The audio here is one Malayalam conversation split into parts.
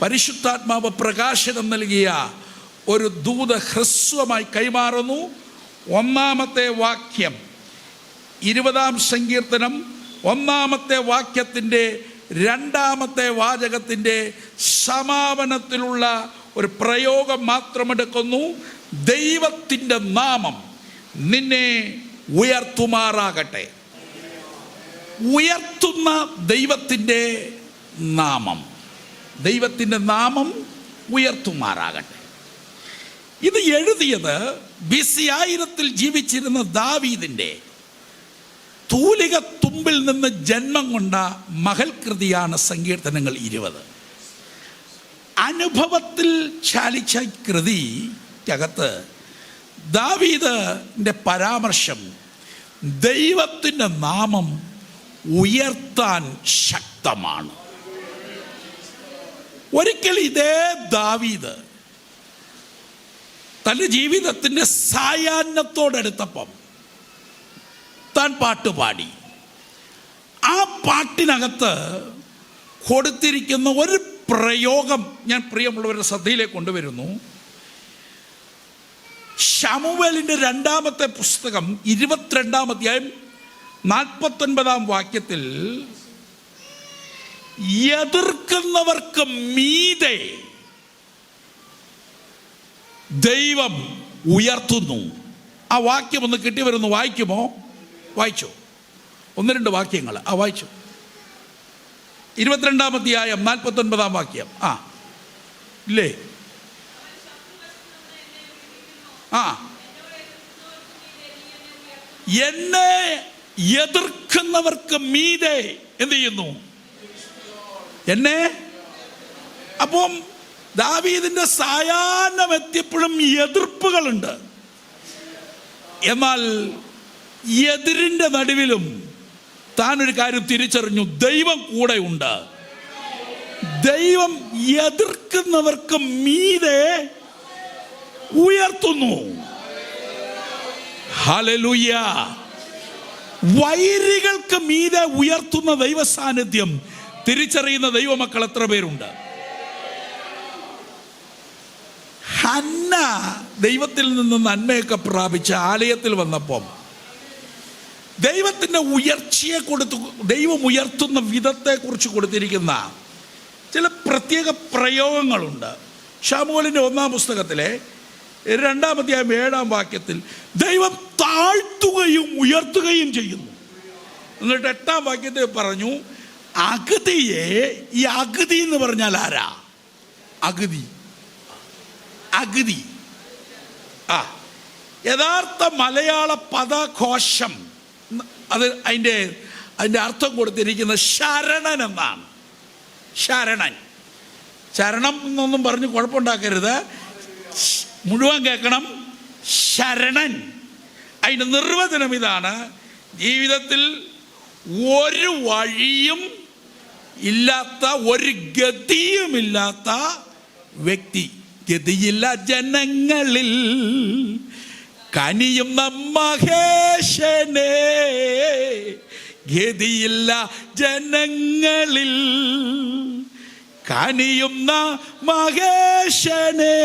പരിശുദ്ധാത്മാവ് പ്രകാശനം നൽകിയ ഒരു ദൂത ഹ്രസ്വമായി കൈമാറുന്നു. ഒന്നാമത്തെ വാക്യം 20-ാം സങ്കീർത്തനം 1-ാമത്തെ വാക്യത്തിൻ്റെ 2-ാമത്തെ വാചകത്തിൻ്റെ സമാപനത്തിലുള്ള ഒരു പ്രയോഗം മാത്രമെടുക്കുന്നു. ദൈവത്തിൻ്റെ നാമം നിന്നെ ഉയർത്തുമാറാകട്ടെ. ഉയർത്തുന്ന ദൈവത്തിൻ്റെ നാമം, ദൈവത്തിൻ്റെ നാമം ഉയർത്തുമാറാകട്ടെ. ഇത് എഴുതിയത് BC 1000 ജീവിച്ചിരുന്ന ദാവീദിൻ്റെ തൂലിക തുമ്പിൽ നിന്ന് ജന്മം കൊണ്ട മഹൽ കൃതിയാണ് സങ്കീർത്തനങ്ങൾ 20. അനുഭവത്തിൽ ചാലിച്ച കൃതിക്കകത്ത് ദാവീദിന്റെ പരാമർശം ദൈവത്തിൻ്റെ നാമം ഉയർത്താൻ ശക്തമാണ്. ഒരിക്കൽ ഇതേ ദാവീദ് തൻ്റെ ജീവിതത്തിൻ്റെ സായാഹ്നത്തോടടുത്തപ്പം താൻ പാട്ടുപാടി. ആ പാട്ടിനകത്ത് കൊടുത്തിരിക്കുന്ന ഒരു പ്രയോഗം ഞാൻ പ്രിയമുള്ളവരുടെ ശ്രദ്ധയിലേക്ക് കൊണ്ടുവരുന്നു. ശമൂവേലിൻ്റെ 2-ാമത്തെ പുസ്തകം 22-ാം അധ്യായം 49-ാം വാക്യത്തിൽ എതിർക്കുന്നവർക്ക് മീതെ ദൈവം ഉയർത്തുന്നു. ആ വാക്യം ഒന്ന് കിട്ടി വരുന്നു. വായിക്കുമോ? വായിച്ചോ. 1-2 വാക്യങ്ങൾ വായിച്ചു. 22-ാം അധ്യായം 49-ാം വാക്യം. ഇല്ലേ? എന്നെ എതിർക്കുന്നവർക്ക് മീതെ എന്ത് ചെയ്യുന്നു? എന്നെ. അപ്പം ദാവീദിന്റെ സായാഹ്നം എത്തിയപ്പോഴും എതിർപ്പുകളുണ്ട്. എന്നാൽ എതിരിന്റെ നടുവിലും താൻ ഒരു കാര്യം തിരിച്ചറിഞ്ഞു, ദൈവം കൂടെ ഉണ്ട്. ദൈവം എതിർക്കുന്നവർക്ക് മീതെ ഉയർത്തുന്നു. ഹല്ലേലൂയ. വൈരികൾക്ക് മീതെ ഉയർത്തുന്ന ദൈവ സാന്നിധ്യം തിരിച്ചറിയുന്ന ദൈവമക്കൾ എത്ര പേരുണ്ട്? ഹന്ന ദൈവത്തിൽ നിന്ന് നന്മയൊക്കെ പ്രാപിച്ച് ആലയത്തിൽ വന്നപ്പം ദൈവത്തിൻ്റെ ഉയർച്ചയെ കൊടുത്തു, ദൈവം ഉയർത്തുന്ന വിധത്തെക്കുറിച്ച് കൊടുത്തിരിക്കുന്ന ചില പ്രത്യേക പ്രയോഗങ്ങളുണ്ട്. ശമൂവേലിൻ്റെ 1-ാം പുസ്തകത്തിലെ 2-ാം അധ്യായം 7-ാം വാക്യത്തിൽ ദൈവം താഴ്ത്തുകയും ഉയർത്തുകയും ചെയ്യുന്നു. എന്നിട്ട് 8-ാം വാക്യത്തിൽ പറഞ്ഞു, അഗതിയെ. ഈ അഗതി എന്ന് പറഞ്ഞാൽ ആരാ? അഗതി. യഥാർത്ഥ മലയാള പദഘോഷം അതിൻ്റെ അർത്ഥം കൊടുത്തിരിക്കുന്ന ശരണൻ എന്നാണ്. ശരണം എന്നൊന്നും പറഞ്ഞ് കുഴപ്പമുണ്ടാക്കരുത്, മുഴുവൻ കേൾക്കണം. ശരണൻ. അതിൻ്റെ നിർവചനം ഇതാണ്: ജീവിതത്തിൽ ഒരു വഴിയും ഇല്ലാത്ത, ഒരു ഗതിയുമില്ലാത്ത വ്യക്തി. ഗതിയില്ല ജനങ്ങളിൽ കനിയുന്ന മഹേശനെ, ഗതിയില്ല ജനങ്ങളിൽ കനിയുന്ന മഹേശനെ,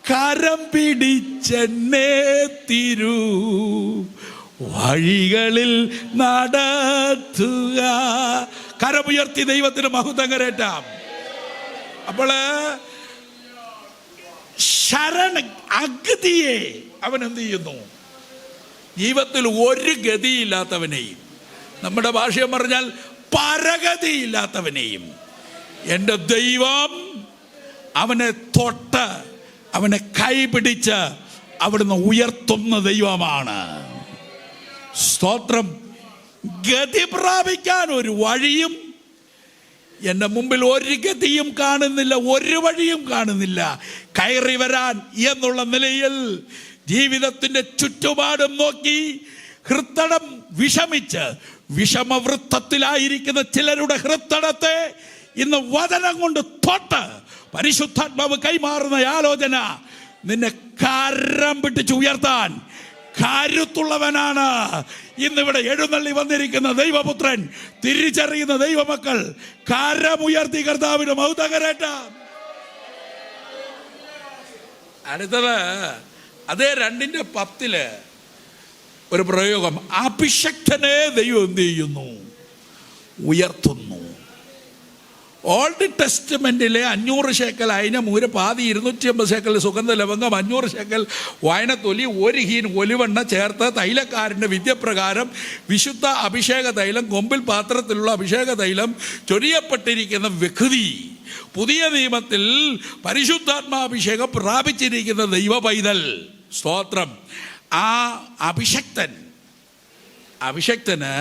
കരം പിടിച്ചെന്നെ തിരു വഴികളിൽ നടത്തുക. കരമുയർത്തി ദൈവത്തിന് മഹത്വം കരേറ്റാം. അപ്പോൾ അഗതിയെ അവൻ എന്ത് ചെയ്യുന്നു? ജീവിതത്തിൽ ഒരു ഗതിയില്ലാത്തവനെയും, നമ്മുടെ ഭാഷയെ പറഞ്ഞാൽ പരഗതിയില്ലാത്തവനെയും എൻ്റെ ദൈവം അവനെ തൊട്ട് അവനെ കൈപിടിച്ച് അവിടുന്ന് ഉയർത്തുന്ന ദൈവമാണ്. സ്തോത്രം. ഗതി പ്രാപിക്കാൻ ഒരു വഴിയും എൻ്റെ മുമ്പിൽ ഒരു ഗതിയും കാണുന്നില്ല, ഒരു വഴിയും കാണുന്നില്ല. കയറി വരാൻ എന്നുള്ള നിലയിൽ ജീവിതത്തിൻ്റെ ചുറ്റുപാടും നോക്കി ഹൃത്തടം വിഷമിച്ച് വിഷമവൃത്തത്തിലായിരിക്കുന്ന ചിലരുടെ ഹൃത്തടത്തെ ഇന്ന് വചനം കൊണ്ട് തൊട്ട് പരിശുദ്ധാത്മാവ് കൈമാറുന്ന ആലോചന നിന്നെ കരം പിടിച്ച് ഉയർത്താൻ, കരുത്തുള്ളവനാണ്. ഇന്നിവിടെ എഴുന്നള്ളി വന്നിരിക്കുന്ന ദൈവപുത്രൻ, തിരിച്ചറിയുന്ന ദൈവമക്കൾ കരമുയർത്തി കർത്താവിന് മൗതകരേറ്റാം. അടുത്തത് അതേ 2:10 ഒരു പ്രയോഗം. അഭിഷക്തനെ ദൈവം എന്ത് ചെയ്യുന്നു? ഉയർത്തുന്നു. ഓൾഡ് ടെസ്റ്റ്മെന്റിലെ 500 ശേക്കൽ അയിനമൂര്, പാതി 250 ശേക്കൽ സുഗന്ധ ലവംഗം, 500 ശേക്കൽ വയനത്തൊലി, 1 ഹീൻ ഒലിവെണ്ണ ചേർത്ത് തൈലക്കാരൻ്റെ വിദ്യപ്രകാരം വിശുദ്ധ അഭിഷേക തൈലം, കൊമ്പിൽ പാത്രത്തിലുള്ള അഭിഷേക തൈലം ചൊരിയപ്പെട്ടിരിക്കുന്ന വ്യക്തി പുതിയ നിയമത്തിൽ പരിശുദ്ധാത്മാഭിഷേകം പ്രാപിച്ചിരിക്കുന്ന ദൈവ പൈതൽ. സ്തോത്രം. ആ അഭിഷക്തന്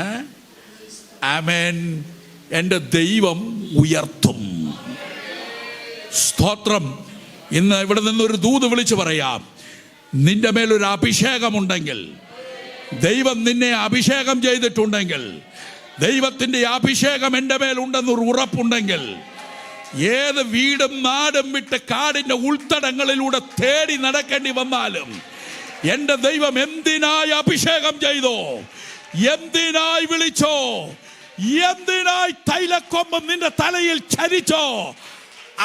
ആമേൻ എൻ്റെ ദൈവം ഉയർത്തും. സ്തോത്രം. ഇന്ന് ഇവിടെ നിന്നൊരു ദൂത് വിളിച്ചു പറയാം. നിന്റെ മേലൊരു അഭിഷേകമുണ്ടെങ്കിൽ, ദൈവം നിന്നെ അഭിഷേകം ചെയ്തിട്ടുണ്ടെങ്കിൽ, ദൈവത്തിൻ്റെ അഭിഷേകം എൻ്റെ മേലുണ്ടെന്നൊരു ഉറപ്പുണ്ടെങ്കിൽ, ഏത് വീടും നാടും വിട്ട് കാടിൻ്റെ ഉൾത്തടങ്ങളിലൂടെ തേടി നടക്കേണ്ടി വന്നാലും എൻ്റെ ദൈവം എന്തിനായി അഭിഷേകം ചെയ്തോ, എന്തിനായി വിളിച്ചോ, എന്തിനായി തൈലക്കൊമ്പം നിന്റെ തലയിൽ ചരിച്ചോ,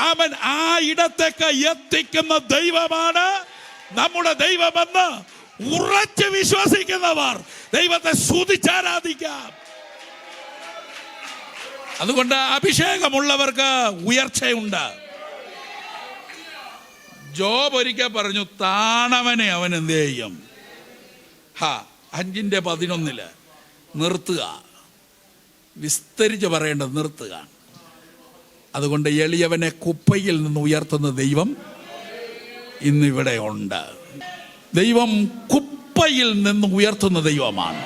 അവൻ ആ ഇടത്തേക്ക് എത്തിക്കുന്ന ദൈവമാണ് നമ്മുടെ ദൈവമെന്ന് ഉറച്ചു വിശ്വസിക്കുന്നവർ ദൈവത്തെ സ്തുതിച്ചാരാധിക്കാം. അതുകൊണ്ട് അഭിഷേകമുള്ളവർക്ക് ഉയർച്ചയുണ്ട്. ജോബ് ഒരിക്കൽ പറഞ്ഞു, താണവനെ അവൻ എന്ത് ചെയ്യും? 5:11 നിർത്തുക. വിസ്തരിച്ച് പറയേണ്ടത് നിർത്തുക. അതുകൊണ്ട് എളിയവനെ കുപ്പയിൽ നിന്ന് ഉയർത്തുന്ന ദൈവം ഇന്നിവിടെ ഉണ്ട്. ദൈവം കുപ്പയിൽ നിന്ന് ഉയർത്തുന്ന ദൈവമാണ്.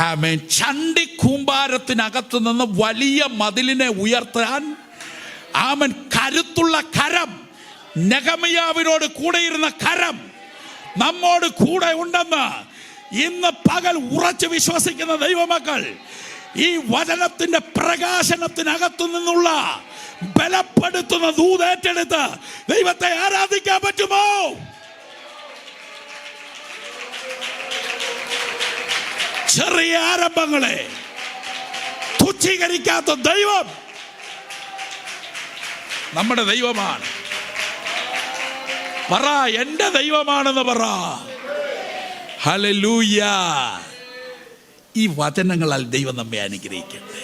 ആമേൻ. ചണ്ടി കൂമ്പാരത്തിനകത്തു നിന്ന് വലിയ മതിലിനെ ഉയർത്താൻ ആമൻ കരുത്തുള്ള കരം, നെഹെമ്യാവിനോട് കൂടെയിരുന്ന കരം നമ്മോട് കൂടെ ഉണ്ടെന്ന് ഇന്ന് പകൽ ഉറച്ചു വിശ്വസിക്കുന്ന ദൈവമക്കൾ, ഈ വചനത്തിന്റെ പ്രകാശനത്തിനകത്തു നിന്നുള്ള ബലപ്പെടുത്തുന്ന ദൂതേറ്റെടുത്ത് ദൈവത്തെ ആരാധിക്കാൻ പറ്റുമോ? ചെറിയ ആരംഭങ്ങളെ തുച്ഛീകരിക്കാത്ത ദൈവം നമ്മുടെ ദൈവമാണ്. പറ, എൻ്റെ ദൈവമാണെന്ന് പറ. ഹല്ലേലൂയ. ഈ വചനങ്ങളാൽ ദൈവം നമ്മെ അനുഗ്രഹിക്കട്ടെ.